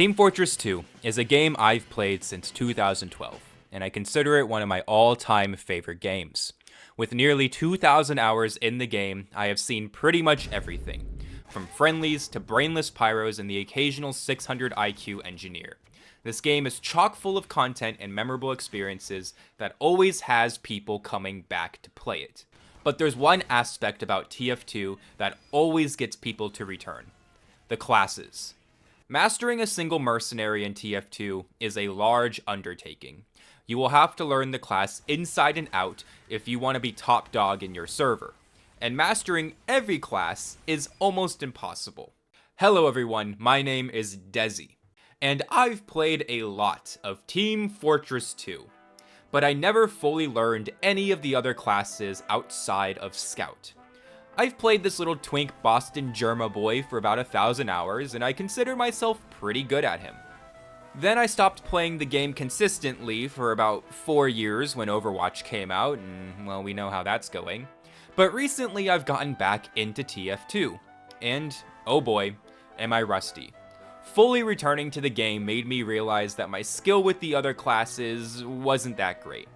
Team Fortress 2 is a game I've played since 2012, and I consider it one of my all-time favorite games. With nearly 2,000 hours in the game, I have seen pretty much everything, from friendlies to brainless pyros and the occasional 600 IQ engineer. This game is chock full of content and memorable experiences that always has people coming back to play it. But there's one aspect about TF2 that always gets people to return: the classes. Mastering a single mercenary in TF2 is a large undertaking. You will have to learn the class inside and out if you want to be top dog in your server. And mastering every class is almost impossible. Hello everyone, my name is Desi, and I've played a lot of Team Fortress 2, but I never fully learned any of the other classes outside of Scout. I've played this little twink Boston Germa boy for about 1,000 hours, and I consider myself pretty good at him. Then I stopped playing the game consistently for about 4 years when Overwatch came out, and well, we know how that's going. But recently I've gotten back into TF2, and oh boy, am I rusty. Fully returning to the game made me realize that my skill with the other classes wasn't that great.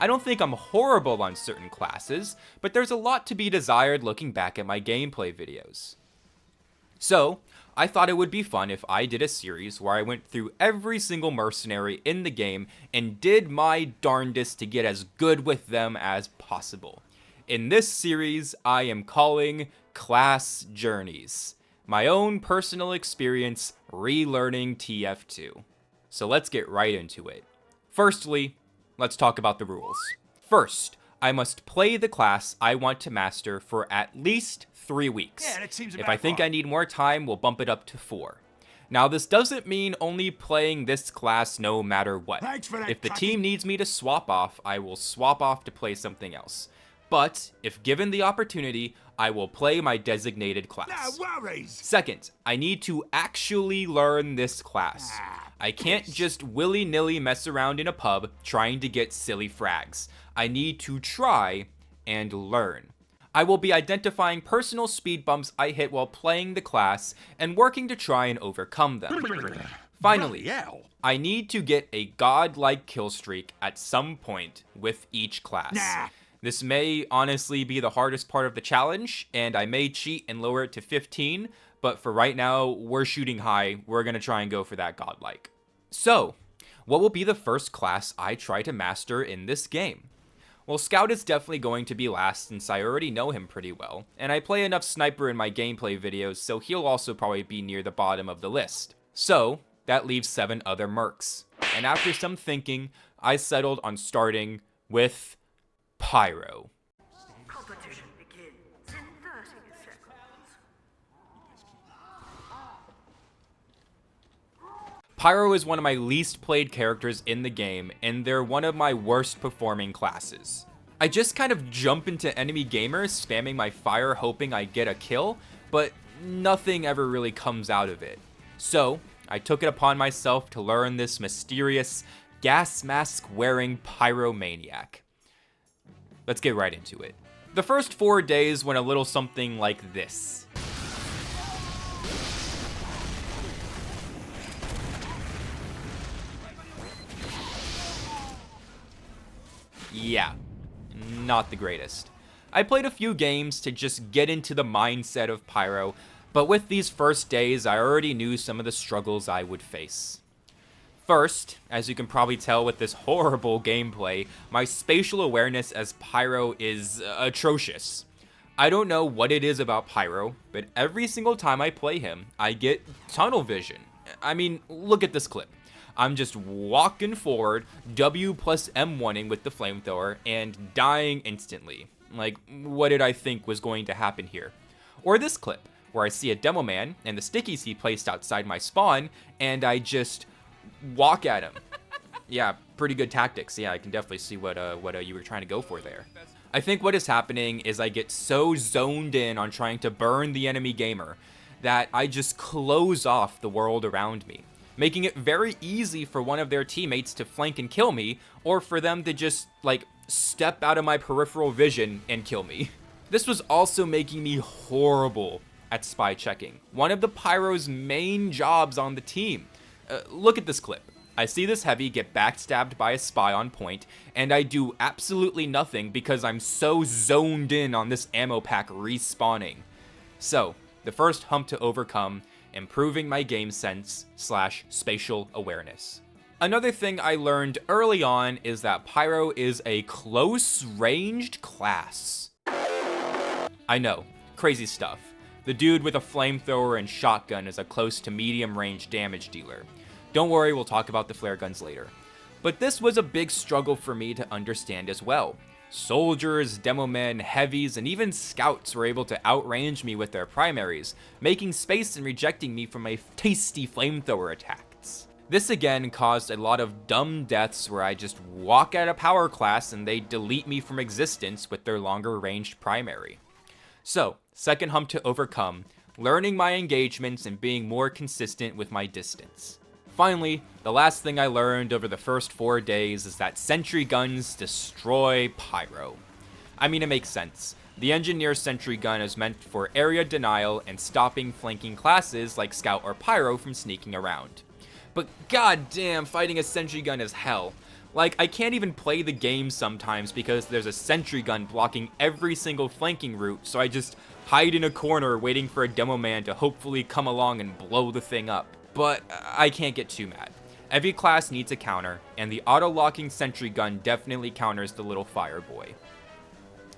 I don't think I'm horrible on certain classes, but there's a lot to be desired looking back at my gameplay videos. So, I thought it would be fun if I did a series where I went through every single mercenary in the game and did my darndest to get as good with them as possible. In this series, I am calling Class Journeys, my own personal experience relearning TF2. So let's get right into it. Firstly, let's talk about the rules. First, I must play the class I want to master for at least 3 weeks. Yeah, that seems if about I think right. I need more time, we'll bump it up to 4. Now, this doesn't mean only playing this class no matter what. Thanks for that, If the Tucky. team needs me to swap off, I will swap off to play something else. But, if given the opportunity, I will play my designated class. No worries. Second, I need to actually learn this class. I can't just willy-nilly mess around in a pub trying to get silly frags. I need to try and learn. I will be identifying personal speed bumps I hit while playing the class and working to try and overcome them. Finally, Bloody hell. I need to get a godlike kill streak at some point with each class. Nah. This may honestly be the hardest part of the challenge, and I may cheat and lower it to 15, but for right now, we're shooting high. We're going to try and go for that godlike. So, what will be the first class I try to master in this game? Well, Scout is definitely going to be last since I already know him pretty well, and I play enough Sniper in my gameplay videos, so he'll also probably be near the bottom of the list. So, that leaves 7 other mercs. And after some thinking, I settled on starting with Pyro. Competition begins in 30 seconds. Pyro is one of my least played characters in the game, and they're one of my worst performing classes. I just kind of jump into enemy gamers, spamming my fire hoping I get a kill, but nothing ever really comes out of it. So, I took it upon myself to learn this mysterious, gas mask wearing pyromaniac. Let's get right into it. The first 4 days went a little something like this. Yeah, not the greatest. I played a few games to just get into the mindset of Pyro, but with these first days, I already knew some of the struggles I would face. First, as you can probably tell with this horrible gameplay, my spatial awareness as Pyro is atrocious. I don't know what it is about Pyro, but every single time I play him, I get tunnel vision. I mean, look at this clip. I'm just walking forward, W plus M1ing with the flamethrower, and dying instantly. Like, what did I think was going to happen here? Or this clip, where I see a demo man and the stickies he placed outside my spawn, and I just walk at him. Yeah, pretty good tactics. Yeah, I can definitely see what you were trying to go for there. I think what is happening is I get so zoned in on trying to burn the enemy gamer that I just close off the world around me, making it very easy for one of their teammates to flank and kill me, or for them to just, like, step out of my peripheral vision and kill me. This was also making me horrible at spy checking, one of the Pyro's main jobs on the team. Look at this clip. I see this heavy get backstabbed by a spy on point, and I do absolutely nothing because I'm so zoned in on this ammo pack respawning. So, the first hump to overcome, improving my game sense / spatial awareness. Another thing I learned early on is that Pyro is a close-ranged class. I know, crazy stuff. The dude with a flamethrower and shotgun is a close to medium range damage dealer. Don't worry, we'll talk about the flare guns later. But this was a big struggle for me to understand as well. Soldiers, demo men, heavies, and even scouts were able to outrange me with their primaries, making space and rejecting me from my tasty flamethrower attacks. This again caused a lot of dumb deaths where I just walk out of power class and they delete me from existence with their longer ranged primary. So, second hump to overcome, learning my engagements and being more consistent with my distance. Finally, the last thing I learned over the first 4 days is that sentry guns destroy Pyro. I mean, it makes sense. The engineer sentry gun is meant for area denial and stopping flanking classes like Scout or Pyro from sneaking around. But goddamn, fighting a sentry gun is hell. Like, I can't even play the game sometimes because there's a sentry gun blocking every single flanking route, so I just hide in a corner waiting for a demo man to hopefully come along and blow the thing up. But I can't get too mad. Every class needs a counter, and the auto-locking sentry gun definitely counters the little fire boy.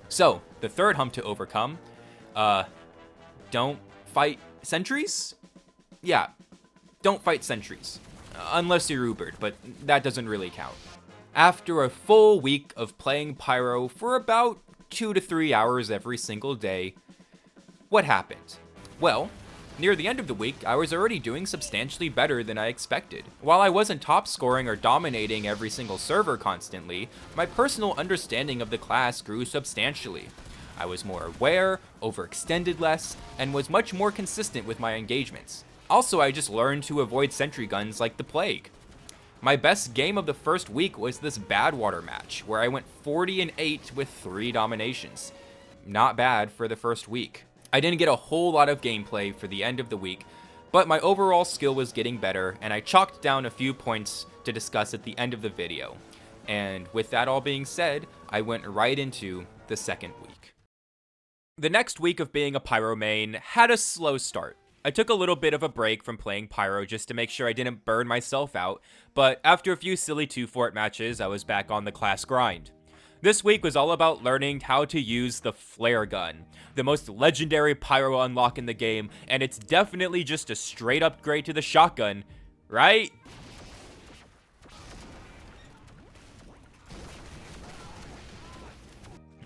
So, the third hump to overcome, don't fight sentries? Yeah, don't fight sentries. Unless you're Ubered, but that doesn't really count. After a full week of playing Pyro for about 2 to 3 hours every single day, what happened? Well, near the end of the week, I was already doing substantially better than I expected. While I wasn't top scoring or dominating every single server constantly, my personal understanding of the class grew substantially. I was more aware, overextended less, and was much more consistent with my engagements. Also, I just learned to avoid sentry guns like the plague. My best game of the first week was this Badwater match, where I went 40-8 with 3 dominations. Not bad for the first week. I didn't get a whole lot of gameplay for the end of the week, but my overall skill was getting better, and I chalked down a few points to discuss at the end of the video. And with that all being said, I went right into the second week. The next week of being a Pyro main had a slow start. I took a little bit of a break from playing Pyro just to make sure I didn't burn myself out, but after a few silly 2-fort matches, I was back on the class grind. This week was all about learning how to use the flare gun, the most legendary Pyro unlock in the game, and it's definitely just a straight upgrade to the shotgun, right?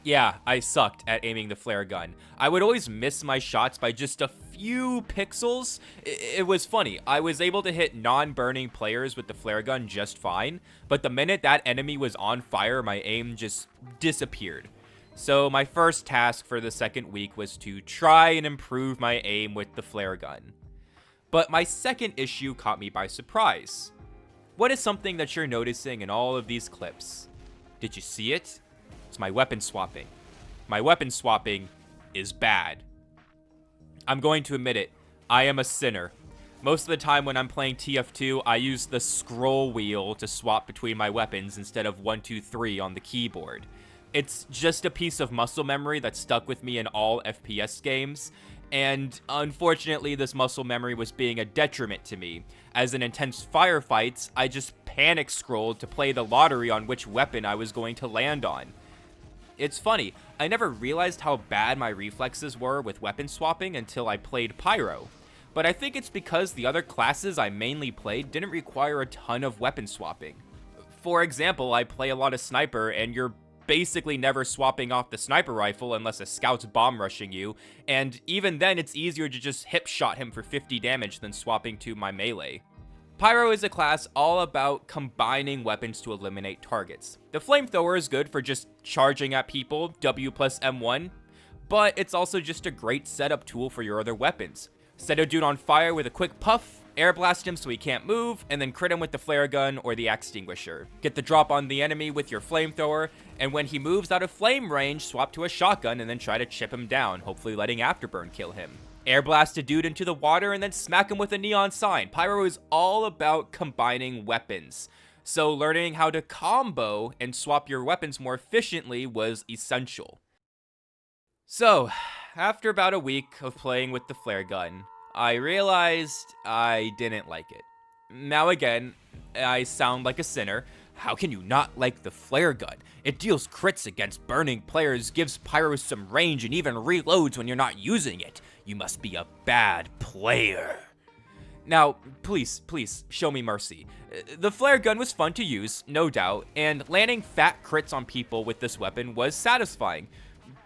Yeah, I sucked at aiming the flare gun. I would always miss my shots by just a few pixels. It was funny. I was able to hit non-burning players with the flare gun just fine, but the minute that enemy was on fire, my aim just disappeared. So my first task for the second week was to try and improve my aim with the flare gun. But my second issue caught me by surprise. What is something that you're noticing in all of these clips? Did you see it? It's my weapon swapping. My weapon swapping is bad. I'm going to admit it, I am a sinner. Most of the time when I'm playing TF2, I use the scroll wheel to swap between my weapons instead of 1, 2, 3 on the keyboard. It's just a piece of muscle memory that stuck with me in all FPS games, and unfortunately this muscle memory was being a detriment to me. As in intense firefights, I just panic scrolled to play the lottery on which weapon I was going to land on. It's funny, I never realized how bad my reflexes were with weapon swapping until I played Pyro. But I think it's because the other classes I mainly played didn't require a ton of weapon swapping. For example, I play a lot of sniper, and you're basically never swapping off the sniper rifle unless a scout's bomb rushing you, and even then it's easier to just hip shot him for 50 damage than swapping to my melee. Pyro is a class all about combining weapons to eliminate targets. The flamethrower is good for just charging at people, W plus M1, but it's also just a great setup tool for your other weapons. Set a dude on fire with a quick puff, air blast him so he can't move, and then crit him with the flare gun or the extinguisher. Get the drop on the enemy with your flamethrower, and when he moves out of flame range, swap to a shotgun and then try to chip him down, hopefully letting Afterburn kill him. air blast a dude into the water, and then smack him with a neon sign. Pyro is all about combining weapons. So learning how to combo and swap your weapons more efficiently was essential. So, after about a week of playing with the flare gun, I realized I didn't like it. Now again, I sound like a sinner. How can you not like the flare gun? It deals crits against burning players, gives Pyro some range, and even reloads when you're not using it. You must be a bad player. Now, please, show me mercy. The flare gun was fun to use, no doubt, and landing fat crits on people with this weapon was satisfying,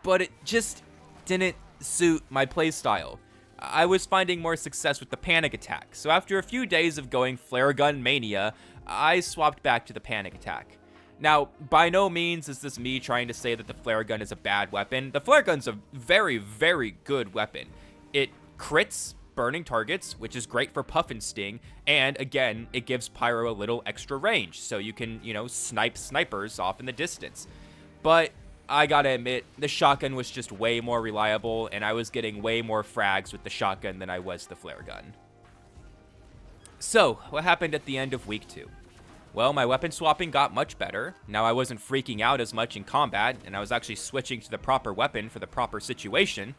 but it just didn't suit my playstyle. I was finding more success with the panic attack, so after a few days of going flare gun mania, I swapped back to the panic attack. Now, by no means is this me trying to say that the flare gun is a bad weapon. The flare gun's a very, very good weapon. It crits burning targets, which is great for puff and sting, and again, it gives Pyro a little extra range, so you can, snipe snipers off in the distance. But I gotta admit, the shotgun was just way more reliable, and I was getting way more frags with the shotgun than I was the flare gun. So, what happened at the end of week 2? Well, my weapon swapping got much better. Now I wasn't freaking out as much in combat, and I was actually switching to the proper weapon for the proper situation.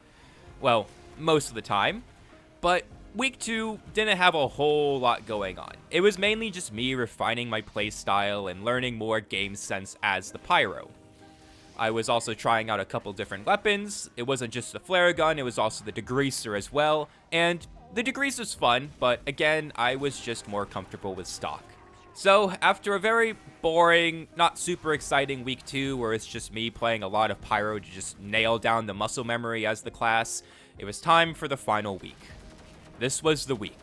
Well, most of the time. But week 2 didn't have a whole lot going on. It was mainly just me refining my playstyle and learning more game sense as the Pyro. I was also trying out a couple different weapons. It wasn't just the flare gun, it was also the degreaser as well. And the degreaser's fun, but again, I was just more comfortable with stock. So after a very boring, not super exciting week 2, where it's just me playing a lot of Pyro to just nail down the muscle memory as the class, it was time for the final week. This was the week.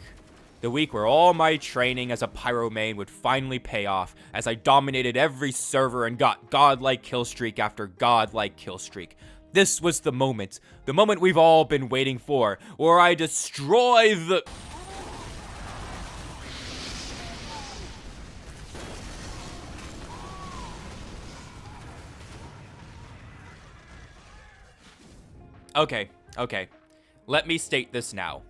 The week where all my training as a Pyro main would finally pay off, as I dominated every server and got godlike killstreak after godlike killstreak. This was the moment we've all been waiting for, where I destroy the... Okay. Let me state this now.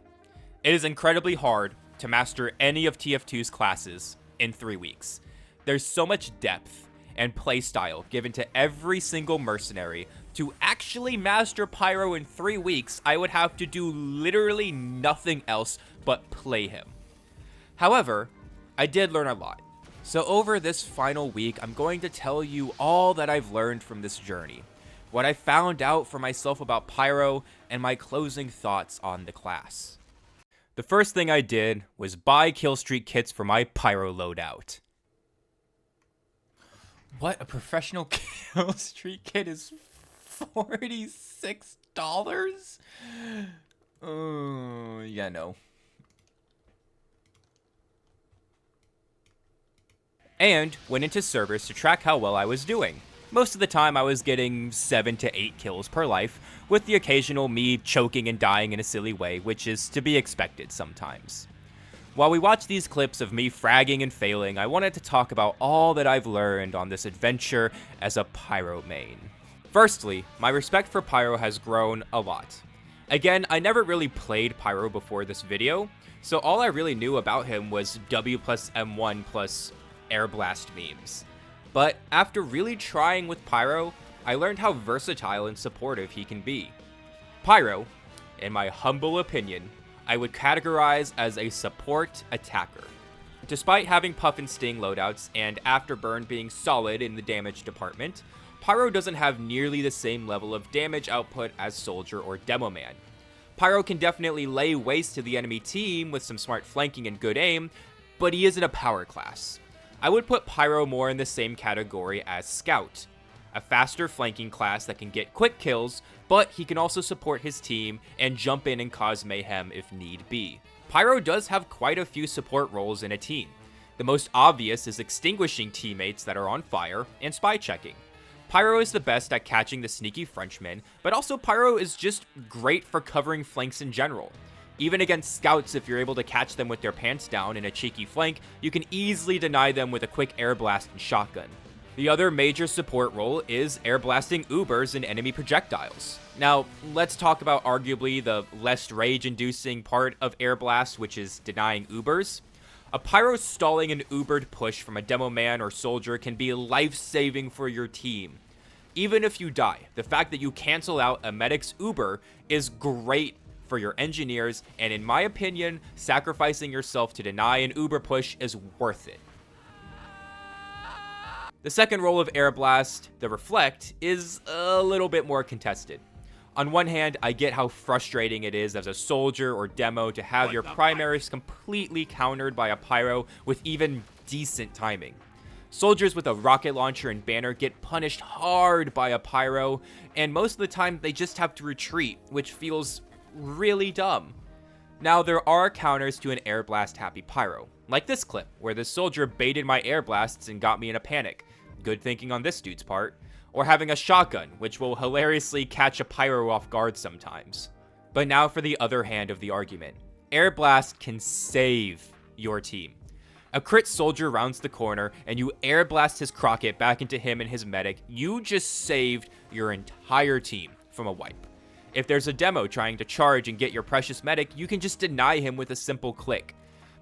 It is incredibly hard to master any of TF2's classes in 3 weeks. There's so much depth and playstyle given to every single mercenary. To actually master Pyro in 3 weeks, I would have to do literally nothing else but play him. However, I did learn a lot. So over this final week, I'm going to tell you all that I've learned from this journey, what I found out for myself about Pyro, and my closing thoughts on the class. The first thing I did was buy killstreak kits for my Pyro loadout. What? A professional killstreak kit is $46? Yeah, no. And went into servers to track how well I was doing. Most of the time I was getting 7 to 8 kills per life, with the occasional me choking and dying in a silly way, which is to be expected sometimes. While we watch these clips of me fragging and failing, I wanted to talk about all that I've learned on this adventure as a Pyro main. Firstly, my respect for Pyro has grown a lot. Again, I never really played Pyro before this video, so all I really knew about him was W plus M1 plus air blast memes. But after really trying with Pyro, I learned how versatile and supportive he can be. Pyro, in my humble opinion, I would categorize as a support attacker. Despite having Puff and Sting loadouts and Afterburn being solid in the damage department, Pyro doesn't have nearly the same level of damage output as Soldier or Demo Man. Pyro can definitely lay waste to the enemy team with some smart flanking and good aim, but he isn't a power class. I would put Pyro more in the same category as Scout, a faster flanking class that can get quick kills, but he can also support his team and jump in and cause mayhem if need be. Pyro does have quite a few support roles in a team. The most obvious is extinguishing teammates that are on fire and spy checking. Pyro is the best at catching the sneaky Frenchman, but also Pyro is just great for covering flanks in general. Even against scouts, if you're able to catch them with their pants down in a cheeky flank, you can easily deny them with a quick air blast and shotgun. The other major support role is air blasting Ubers and enemy projectiles. Now, let's talk about arguably the less rage-inducing part of air blast, which is denying Ubers. A Pyro stalling an Ubered push from a demo man or soldier can be life-saving for your team. Even if you die, the fact that you cancel out a medic's Uber is great for your engineers, and in my opinion, sacrificing yourself to deny an Uber push is worth it. The second role of Air Blast, the Reflect, is a little bit more contested. On one hand, I get how frustrating it is as a soldier or demo to have your primaries completely countered by a Pyro with even decent timing. Soldiers with a rocket launcher and banner get punished hard by a Pyro, and most of the time they just have to retreat, which feels really dumb. Now, there are counters to an Air Blast happy Pyro, like this clip, where the soldier baited my Air Blasts and got me in a panic. Good thinking on this dude's part. Or having a shotgun, which will hilariously catch a Pyro off guard sometimes. But now for the other hand of the argument. Air Blast can save your team. A crit soldier rounds the corner, and you Air Blast his Crocket back into him and his medic. You just saved your entire team from a wipe. If there's a demo trying to charge and get your precious medic, you can just deny him with a simple click.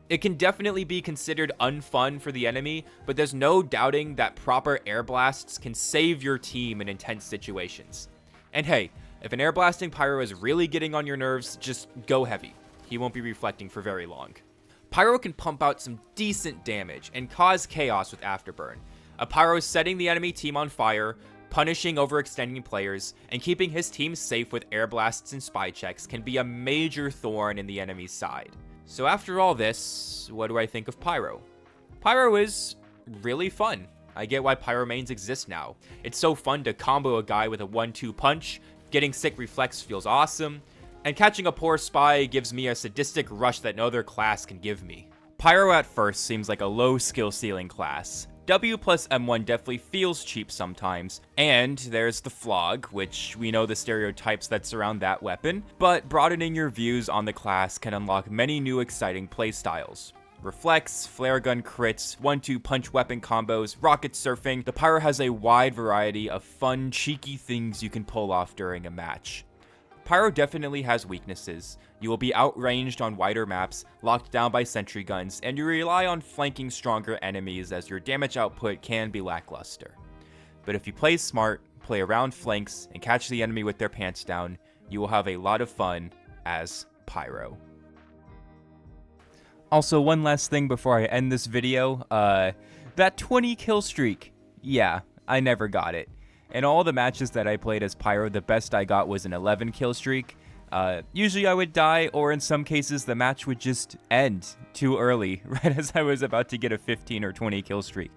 It can definitely be considered unfun for the enemy, but there's no doubting that proper air blasts can save your team in intense situations. And hey, if an air blasting Pyro is really getting on your nerves, just go heavy. He won't be reflecting for very long. Pyro can pump out some decent damage and cause chaos with Afterburn. A Pyro setting the enemy team on fire, punishing overextending players, and keeping his team safe with air blasts and spy checks can be a major thorn in the enemy's side. So after all this, what do I think of Pyro? Pyro is really fun. I get why Pyro mains exist now. It's so fun to combo a guy with a 1-2 punch, getting sick reflex feels awesome, and catching a poor spy gives me a sadistic rush that no other class can give me. Pyro at first seems like a low skill ceiling class. W plus M1 definitely feels cheap sometimes, and there's the Flog, which we know the stereotypes that surround that weapon, but broadening your views on the class can unlock many new exciting playstyles. Reflex, flare gun crits, 1-2 punch weapon combos, rocket surfing, the Pyro has a wide variety of fun, cheeky things you can pull off during a match. Pyro definitely has weaknesses. You will be outranged on wider maps, locked down by sentry guns, and you rely on flanking stronger enemies as your damage output can be lackluster. But if you play smart, play around flanks, and catch the enemy with their pants down, you will have a lot of fun as Pyro. Also, one last thing before I end this video, that 20 kill streak, yeah, I never got it. In all the matches that I played as Pyro, the best I got was an 11 kill streak. Usually I would die, or in some cases the match would just end too early, right as I was about to get a 15 or 20 kill streak.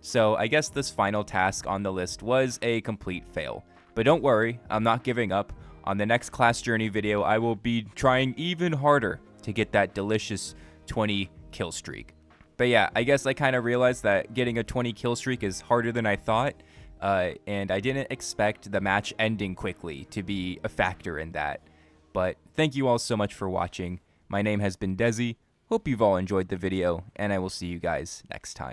So I guess this final task on the list was a complete fail. But don't worry, I'm not giving up. On the next class journey video, I will be trying even harder to get that delicious 20 kill streak. But yeah, I guess I kind of realized that getting a 20 kill streak is harder than I thought. And I didn't expect the match ending quickly to be a factor in that. But thank you all so much for watching. My name has been Desi. Hope you've all enjoyed the video, and I will see you guys next time.